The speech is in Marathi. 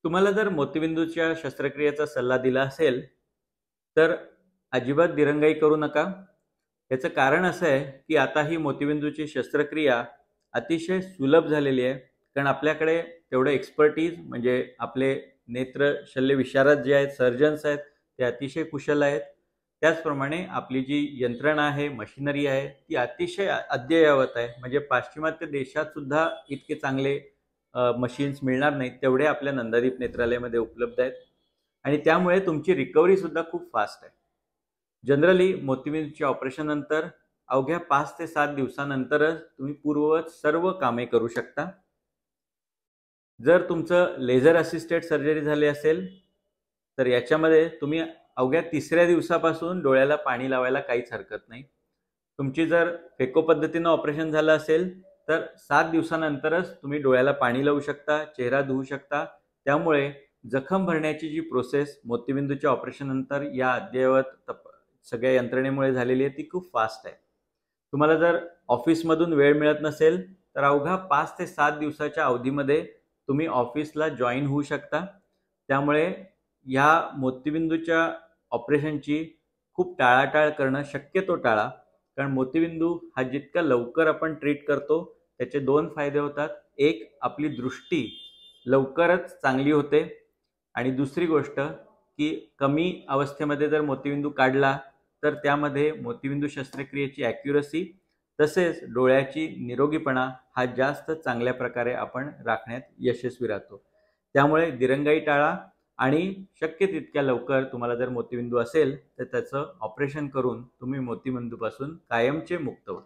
तुम्हाला जर मोतीबिंदूच्या शस्त्रक्रियेचा सल्ला दिला असेल, तर अजिबात दिरंगाई करू नका. याचं कारण असं आहे, की आता ही मोतीबिंदूची शस्त्रक्रिया अतिशय सुलभ झालेली आहे. कारण आपल्याकडे तेवढं एक्सपर्टीज म्हणजे आपले नेत्र शल्य विशारद जे आहेत, सर्जन्स आहेत, ते अतिशय कुशल आहेत. त्याचप्रमाणे आपली जी यंत्रणा आहे, मशिनरी आहे, ती अतिशय अद्ययावत आहे. म्हणजे पाश्चिमात्य देशात सुद्धा इतके चांगले मशीन्स मिळणार नाहीत, तेवढे आपल्या नंदादीप नेत्रालयामध्ये उपलब्ध आहेत. आणि त्यामुळे तुमची रिकव्हरी सुद्धा खूप फास्ट आहे. जनरली मोतीबिंदूच्या ऑपरेशन नंतर अवघ्या 5 ते 7 दिवसानंतरच तुम्ही पूर्ववत सर्व कामे करू शकता. जर तुमचं लेझर असिस्टेड सर्जरी झाली असेल, तर याच्यामध्ये तुम्ही अवघ्या 3ऱ्या दिवसापासून डोळ्याला पाणी लावायला काहीच हरकत नाही. तुमची जर फेको पद्धतीनं ऑपरेशन झालं असेल, तर 7 दिवसानंतरच तुम्ही डोळ्याला पाणी लावू शकता, चेहरा धुवू शकता. त्यामुळे जखम भरण्याची जी प्रोसेस मोतीबिंदूच्या ऑपरेशन नंतर या अद्ययावत सगळ्या यंत्रणेमुळे झालेली आहे, ती खूप फास्ट आहे. तुम्हाला जर ऑफिसमधून वेळ मिळत नसेल, तर अवघा 5 ते 7 दिवसाच्या अवधीमध्ये तुम्ही ऑफिसला जॉईन होऊ शकता. त्यामुळे या मोतीबिंदूच्या ऑपरेशनची खूप टाळाटाळ करणं शक्यतो टाळा. कारण मोतीबिंदू हा जितका लवकर आपण ट्रीट करतो, त्याचे 2 फायदे होतात. एक, आपली दृष्टी लवकरच चांगली होते आणि दुसरी गोष्ट, की कमी अवस्थेमध्ये जर मोतीबिंदू काढला, तर त्यामध्ये मोतीबिंदू शस्त्रक्रियेची ॲक्युरसी तसेच डोळ्याची निरोगीपणा हा जास्त चांगल्या प्रकारे आपण राखण्यात यशस्वी राहतो. त्यामुळे दिरंगाई टाळा आणि शक्य तितक्या लवकर तुम्हाला जर मोतीबिंदू असेल, तर त्याचं ऑपरेशन करून तुम्ही मोतीबिंदूपासून कायमचे मुक्त व्हा.